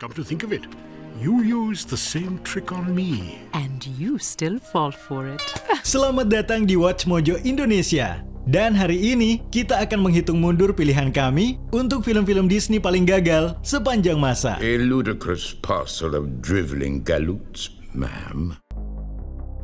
Come to think of it, you used the same trick on me. And you still fall for it. Selamat datang di Watch Mojo Indonesia. Dan hari ini kita akan menghitung mundur pilihan kami untuk film-film Disney paling gagal sepanjang masa. A ludicrous parcel of driveling galoots, ma'am.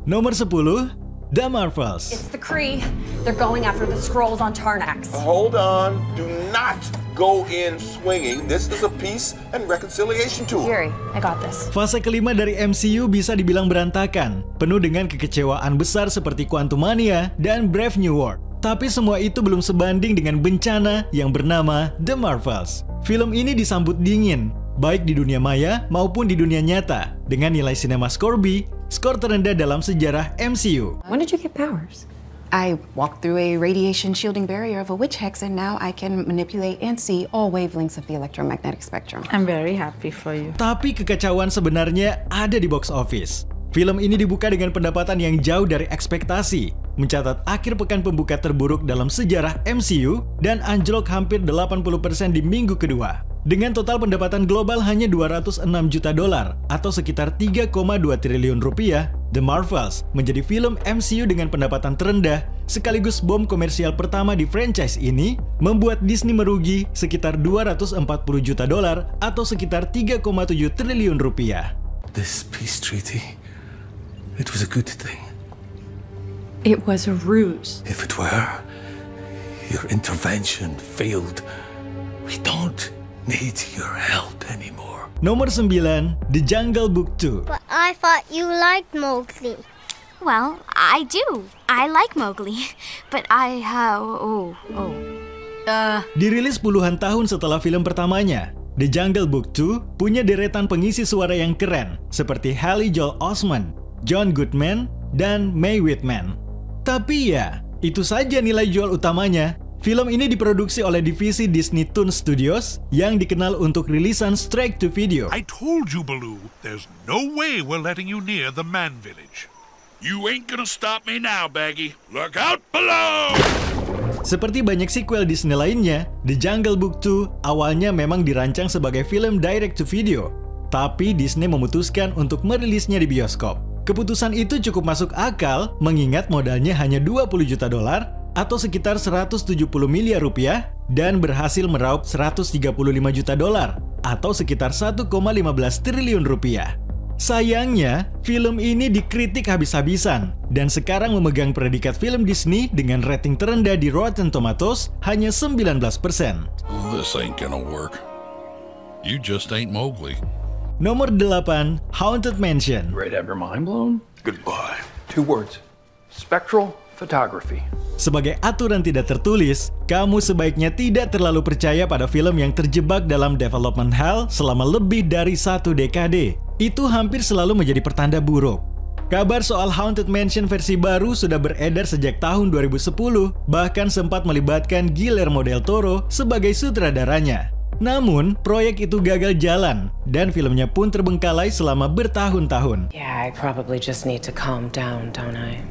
Nomor 10, The Marvels. It's the Kree. They're going after the Skrulls on Tarnax. Hold on. Do not go in swinging. This is a peace and reconciliation tour. Fury, I got this. Fase kelima dari MCU bisa dibilang berantakan, penuh dengan kekecewaan besar seperti Quantumania dan Brave New World. Tapi semua itu belum sebanding dengan bencana yang bernama The Marvels. Film ini disambut dingin, baik di dunia maya maupun di dunia nyata, dengan nilai CinemaScore B, skor terendah dalam sejarah MCU. When did you get powers? I walked through a radiation shielding barrier of a witch hex and now I can manipulate and see all wavelengths of the electromagnetic spectrum. I'm very happy for you. Tapi kekacauan sebenarnya ada di box office. Film ini dibuka dengan pendapatan yang jauh dari ekspektasi, mencatat akhir pekan pembuka terburuk dalam sejarah MCU dan anjlok hampir 80% di minggu kedua. Dengan total pendapatan global hanya 206 juta dolar atau sekitar 3,2 triliun rupiah, The Marvels menjadi film MCU dengan pendapatan terendah sekaligus bom komersial pertama di franchise ini, membuat Disney merugi sekitar 240 juta dolar atau sekitar 3,7 triliun rupiah. This peace treaty, it was a good thing. It was a ruse. If it were, your intervention failed. We don't need your help anymore. Nomor 9, The Jungle Book 2. But I thought you liked Mowgli. Well, I do. I like Mowgli. But Dirilis puluhan tahun setelah film pertamanya, The Jungle Book 2 punya deretan pengisi suara yang keren seperti Haley Joel Osment, John Goodman, dan Mae Whitman. Tapi ya, itu saja nilai jual utamanya. Film ini diproduksi oleh divisi Disney Toon Studios yang dikenal untuk rilisan straight to video. I told you, Baloo, there's no way we're letting you near the Man Village. You ain't gonna stop me now, Baggy. Look out below! Seperti banyak sequel Disney lainnya, The Jungle Book 2 awalnya memang dirancang sebagai film direct to video. Tapi Disney memutuskan untuk merilisnya di bioskop. Keputusan itu cukup masuk akal mengingat modalnya hanya 20 juta dolar atau sekitar 170 miliar rupiah dan berhasil meraup 135 juta dolar atau sekitar 1,15 triliun rupiah. Sayangnya, film ini dikritik habis-habisan dan sekarang memegang predikat film Disney dengan rating terendah di Rotten Tomatoes hanya 19%. This ain't gonna work. You just ain't Mowgli. Nomor 8, Haunted Mansion. Ready to have your mind blown? Goodbye. 2 words. Spectral photography. Sebagai aturan tidak tertulis, kamu sebaiknya tidak terlalu percaya pada film yang terjebak dalam development hell selama lebih dari 1 dekade. Itu hampir selalu menjadi pertanda buruk. Kabar soal Haunted Mansion versi baru sudah beredar sejak tahun 2010, bahkan sempat melibatkan Guillermo del Toro sebagai sutradaranya. Namun, proyek itu gagal jalan dan filmnya pun terbengkalai selama bertahun-tahun. Yeah, I probably just need to calm down, don't I?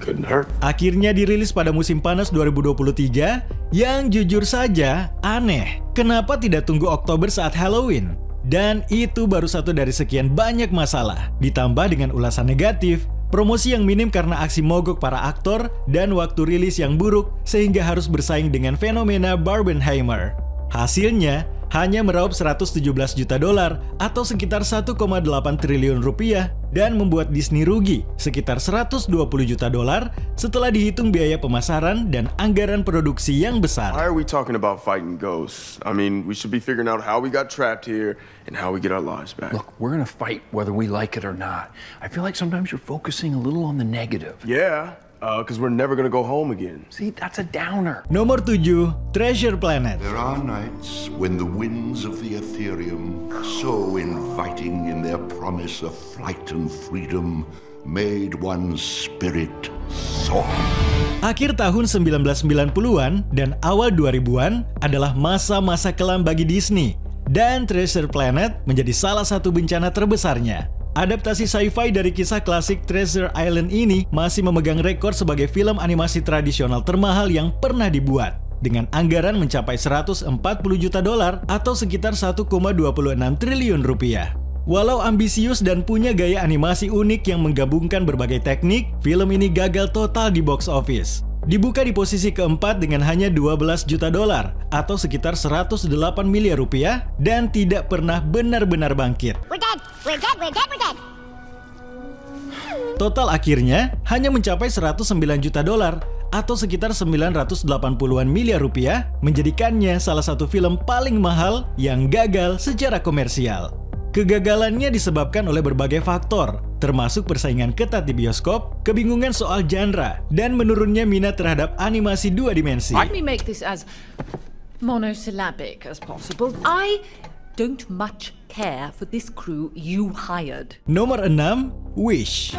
Couldn't hurt. Akhirnya dirilis pada musim panas 2023 yang jujur saja aneh. Kenapa tidak tunggu Oktober saat Halloween? Dan itu baru satu dari sekian banyak masalah. Ditambah dengan ulasan negatif, promosi yang minim karena aksi mogok para aktor, dan waktu rilis yang buruk sehingga harus bersaing dengan fenomena Barbenheimer. Hasilnya hanya meraup 117 juta dolar atau sekitar 1,8 triliun rupiah dan membuat Disney rugi sekitar 120 juta dolar setelah dihitung biaya pemasaran dan anggaran produksi yang besar. Why are we talking about fighting ghosts? I mean, we should be figuring out how we got trapped here and how we get our lives back. Look, we're gonna fight whether we like it or not. I feel like sometimes you're focusing a little on the negative. Yeah. Because we're never gonna go home again. See, that's a downer. Nomor 7, Treasure Planet. There are nights when the winds of the Ethereum, so inviting in their promise of flight and freedom, made one's spirit soar. Akhir tahun 1990-an dan awal 2000-an adalah masa-masa kelam bagi Disney, dan Treasure Planet menjadi salah satu bencana terbesarnya. Adaptasi sci-fi dari kisah klasik Treasure Island ini masih memegang rekor sebagai film animasi tradisional termahal yang pernah dibuat. dengan anggaran mencapai 140 juta dolar atau sekitar 1,26 triliun rupiah. Walau ambisius dan punya gaya animasi unik yang menggabungkan berbagai teknik, film ini gagal total di box office. Dibuka di posisi keempat dengan hanya 12 juta dolar atau sekitar 108 miliar rupiah dan tidak pernah benar-benar bangkit. We're dead. We're dead. We're dead. We're dead. Total akhirnya hanya mencapai 109 juta dolar atau sekitar 980-an miliar rupiah, menjadikannya salah satu film paling mahal yang gagal secara komersial. Kegagalannya disebabkan oleh berbagai faktor, termasuk persaingan ketat di bioskop, kebingungan soal genre, dan menurunnya minat terhadap animasi 2 dimensi. Let me make this as monosyllabic as possible. I don't much care for this crew you hired. Nomor 6, Wish.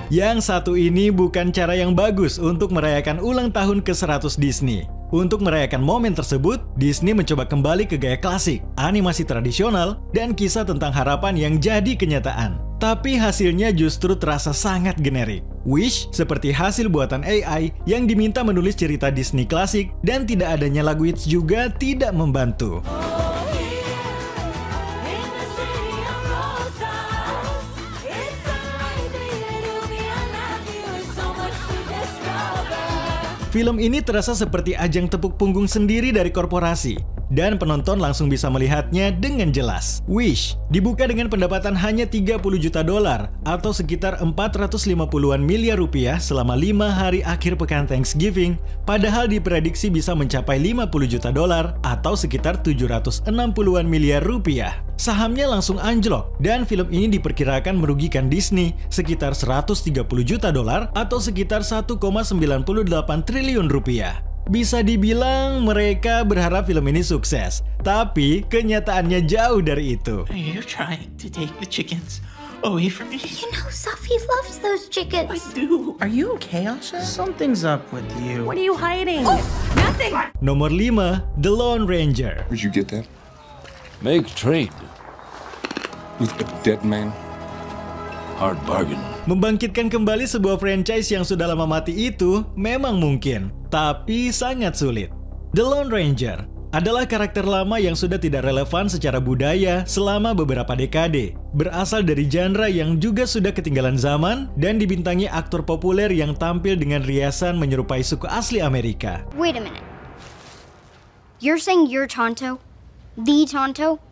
Yang satu ini bukan cara yang bagus untuk merayakan ulang tahun ke-100 Disney. Untuk merayakan momen tersebut, Disney mencoba kembali ke gaya klasik, animasi tradisional, dan kisah tentang harapan yang jadi kenyataan. Tapi hasilnya justru terasa sangat generik. Wish seperti hasil buatan AI yang diminta menulis cerita Disney klasik, dan tidak adanya lagu hits juga tidak membantu. Film ini terasa seperti ajang tepuk punggung sendiri dari korporasi, dan penonton langsung bisa melihatnya dengan jelas. Wish dibuka dengan pendapatan hanya 30 juta dolar atau sekitar 450-an miliar rupiah selama 5 hari akhir pekan Thanksgiving, padahal diprediksi bisa mencapai 50 juta dolar atau sekitar 760-an miliar rupiah. Sahamnya langsung anjlok, dan film ini diperkirakan merugikan Disney sekitar 130 juta dolar atau sekitar 1,98 triliun rupiah. Bisa dibilang mereka berharap film ini sukses, tapi kenyataannya jauh dari itu. You're trying to take the chickens away from me. You know, Sophie loves those chickens. I do. Are you okay, Asha? Something's up with you. What are you hiding? Oh, nothing! Nomor 5, The Lone Ranger. Where'd you get that? Make trade. With a dead man? Hard bargain. Membangkitkan kembali sebuah franchise yang sudah lama mati itu memang mungkin, tapi sangat sulit. The Lone Ranger adalah karakter lama yang sudah tidak relevan secara budaya selama beberapa dekade. Berasal dari genre yang juga sudah ketinggalan zaman dan dibintangi aktor populer yang tampil dengan riasan menyerupai suku asli Amerika. Wait a minute. You're saying you're Tonto? The Tonto?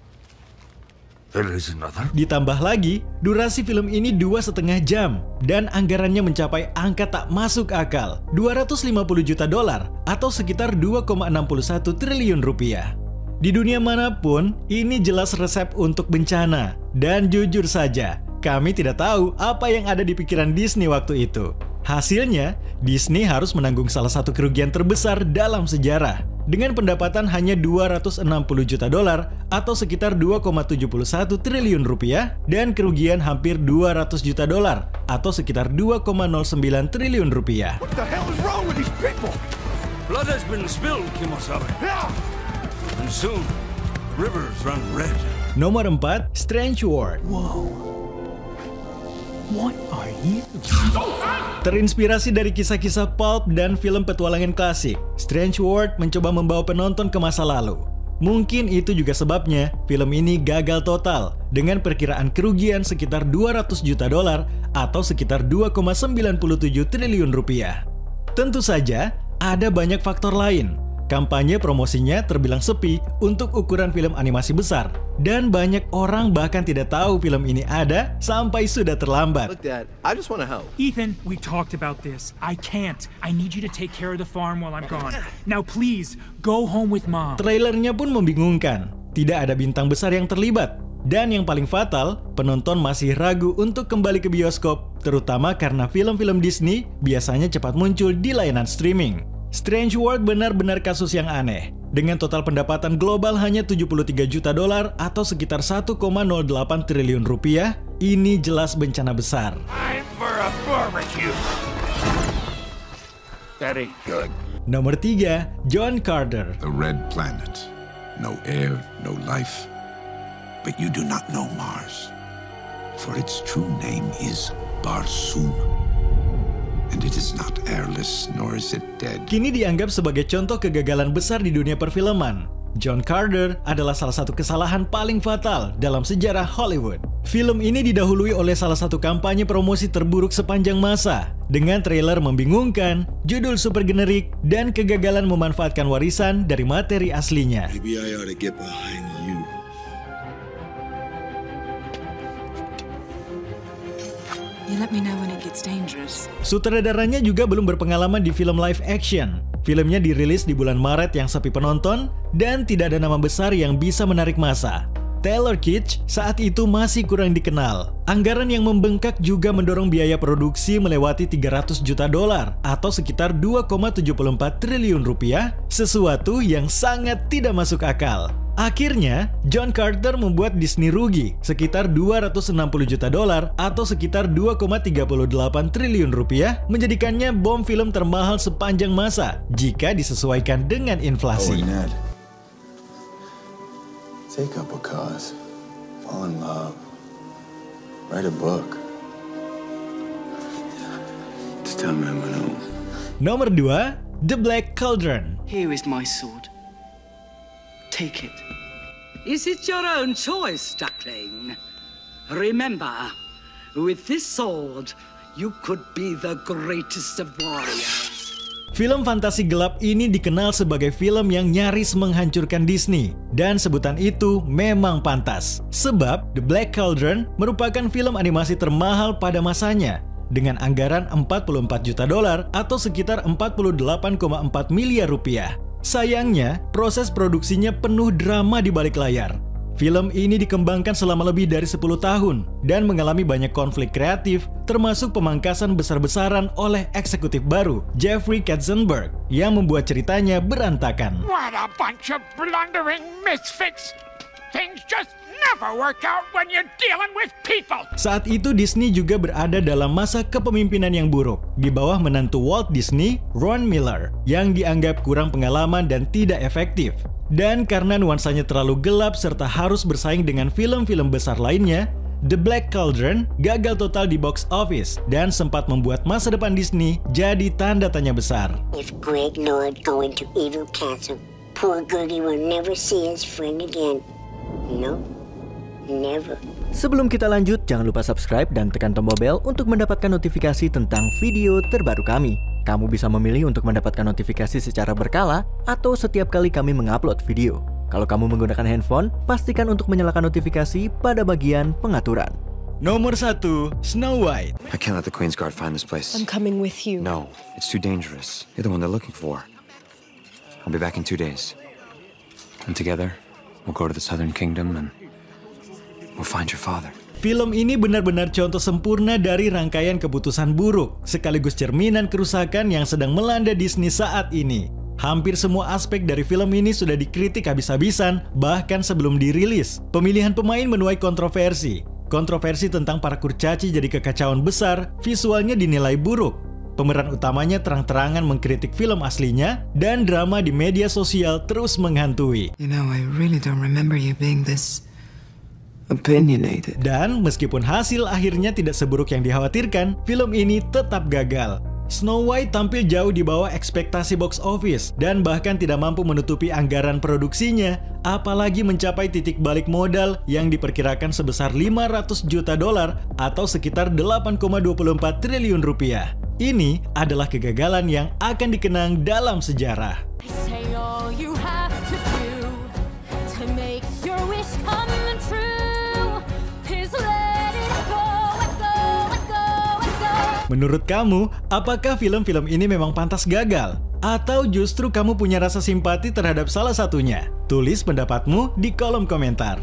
There is another. Ditambah lagi, durasi film ini 2,5 jam dan anggarannya mencapai angka tak masuk akal, 250 juta dolar atau sekitar 2,61 triliun rupiah. Di dunia manapun, ini jelas resep untuk bencana. Dan jujur saja, kami tidak tahu apa yang ada di pikiran Disney waktu itu. Hasilnya, Disney harus menanggung salah satu kerugian terbesar dalam sejarah, dengan pendapatan hanya 260 juta dolar atau sekitar 2,71 triliun rupiah dan kerugian hampir 200 juta dolar atau sekitar 2,09 triliun rupiah. What the hell is wrong with these people? Blood has been spilled, Kimosabe. And soon, rivers run red. Nomor 4, Strange World. Whoa. What are you? Terinspirasi dari kisah-kisah pulp dan film petualangan klasik, Strange World mencoba membawa penonton ke masa lalu. Mungkin itu juga sebabnya film ini gagal total dengan perkiraan kerugian sekitar 200 juta dolar atau sekitar 2,97 triliun rupiah. Tentu saja, ada banyak faktor lain. Kampanye promosinya terbilang sepi untuk ukuran film animasi besar, dan banyak orang bahkan tidak tahu film ini ada sampai sudah terlambat. Look, Dad, I just want to help. Ethan, we talked about this. I can't. I need you to take care of the farm while I'm gone. Now please, go home with Mom. Trailernya pun membingungkan. Tidak ada bintang besar yang terlibat. Dan yang paling fatal, penonton masih ragu untuk kembali ke bioskop, terutama karena film-film Disney biasanya cepat muncul di layanan streaming. Strange World benar-benar kasus yang aneh. Dengan total pendapatan global hanya 73 juta dolar atau sekitar 1,08 triliun rupiah, ini jelas bencana besar. Time for a barbecue. Very good. Nomor 3, John Carter. The red planet. No air, no life. But you do not know Mars. For its true name is Barsoom. And it is not airless, nor is it dead. Kini dianggap sebagai contoh kegagalan besar di dunia perfilman. John Carter adalah salah satu kesalahan paling fatal dalam sejarah Hollywood. Film ini didahului oleh salah satu kampanye promosi terburuk sepanjang masa, dengan trailer membingungkan, judul super generik, dan kegagalan memanfaatkan warisan dari materi aslinya. Maybe I ought to get behind you. You let me know when it gets dangerous. Sutradaranya juga belum berpengalaman di film live action. Filmnya dirilis di bulan Maret yang sepi penonton dan tidak ada nama besar yang bisa menarik massa. Taylor Kitsch saat itu masih kurang dikenal. Anggaran yang membengkak juga mendorong biaya produksi melewati $300 juta atau sekitar 2,74 triliun rupiah, sesuatu yang sangat tidak masuk akal. Akhirnya, John Carter membuat Disney rugi sekitar $260 juta atau sekitar 2,38 triliun rupiah, menjadikannya bom film termahal sepanjang masa jika disesuaikan dengan inflasi. Oh, Ned. Take up a cause, fall in love, write a book. Just tell me I'm home. Nomor 2, The Black Cauldron. Here is my sword. Take it. Is it your own choice, duckling? Remember, with this sword, you could be the greatest of warriors. Film fantasi gelap ini dikenal sebagai film yang nyaris menghancurkan Disney, dan sebutan itu memang pantas. Sebab The Black Cauldron merupakan film animasi termahal pada masanya, dengan anggaran $44 juta atau sekitar 48,4 miliar rupiah. Sayangnya, proses produksinya penuh drama di balik layar. Film ini dikembangkan selama lebih dari 10 tahun dan mengalami banyak konflik kreatif, termasuk pemangkasan besar-besaran oleh eksekutif baru, Jeffrey Katzenberg, yang membuat ceritanya berantakan. What a bunch of blundering misfits! Things just never work out when you're dealing with people. Saat itu Disney juga berada dalam masa kepemimpinan yang buruk di bawah menantu Walt Disney, Ron Miller, yang dianggap kurang pengalaman dan tidak efektif. Dan karena nuansanya terlalu gelap serta harus bersaing dengan film-film besar lainnya, The Black Cauldron gagal total di box office dan sempat membuat masa depan Disney jadi tanda tanya besar. If Greg Nord go into Evil Castle, poor Gertie will never see his friend again. No, never. Sebelum kita lanjut, jangan lupa subscribe dan tekan tombol bel untuk mendapatkan notifikasi tentang video terbaru kami. Kamu bisa memilih untuk mendapatkan notifikasi secara berkala atau setiap kali kami mengupload video. Kalau kamu menggunakan handphone, pastikan untuk menyalakan notifikasi pada bagian pengaturan. Nomor 1, Snow White. I can't let the Queen's Guard find this place. I'm coming with you. No, it's too dangerous. You're the one they're looking for. I'll be back in 2 days. And together, we'll go to the Southern Kingdom and we'll find your father. Film ini benar-benar contoh sempurna dari rangkaian keputusan buruk, sekaligus cerminan kerusakan yang sedang melanda Disney saat ini. Hampir semua aspek dari film ini sudah dikritik habis-habisan, bahkan sebelum dirilis. Pemilihan pemain menuai kontroversi. Kontroversi tentang para kurcaci jadi kekacauan besar, visualnya dinilai buruk. Pemeran utamanya terang-terangan mengkritik film aslinya, dan drama di media sosial terus menghantui. You know, I really don't remember you being this opinionated. Dan meskipun hasil akhirnya tidak seburuk yang dikhawatirkan, film ini tetap gagal. Snow White tampil jauh di bawah ekspektasi box office dan bahkan tidak mampu menutupi anggaran produksinya, apalagi mencapai titik balik modal yang diperkirakan sebesar $500 juta atau sekitar 8,24 triliun rupiah. Ini adalah kegagalan yang akan dikenang dalam sejarah. Menurut kamu, apakah film-film ini memang pantas gagal? Atau justru kamu punya rasa simpati terhadap salah satunya? Tulis pendapatmu di kolom komentar.